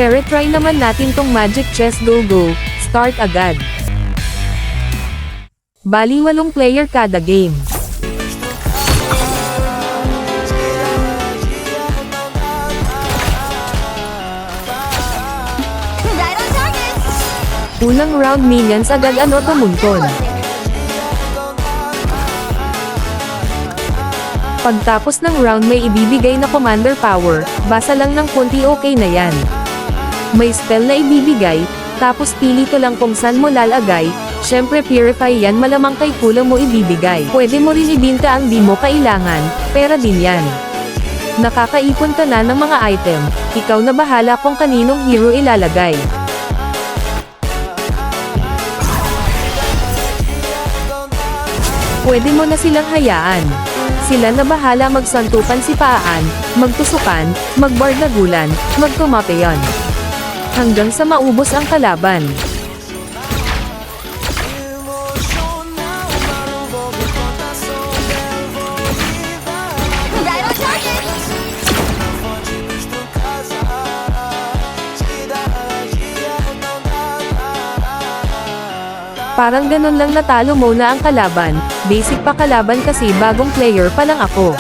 Tere, try naman natin tong magic chess. Go. Start agad. Bali 8 player kada game. Unang round, minions agad tumuntun. Pagtapos ng round may ibibigay na commander power, basa lang ng konti okay na yan. May spell na ibibigay, tapos pili ko lang kung saan mo lalagay, syempre purify yan, malamang kay Kula mo ibibigay. Pwede mo rin ibinta ang di mo kailangan, pera din yan. Nakakaipon ka na ng mga item, ikaw na bahala kung kaninong hero ilalagay. Pwede mo na silang hayaan. Sila na bahala magsantukan si Paan, magtusukan, magbardagulan, magkumapeyon. Hanggang sa maubos ang kalaban. Parang ganun lang natalo mo na ang kalaban, basic pa kalaban kasi bagong player pa lang ako.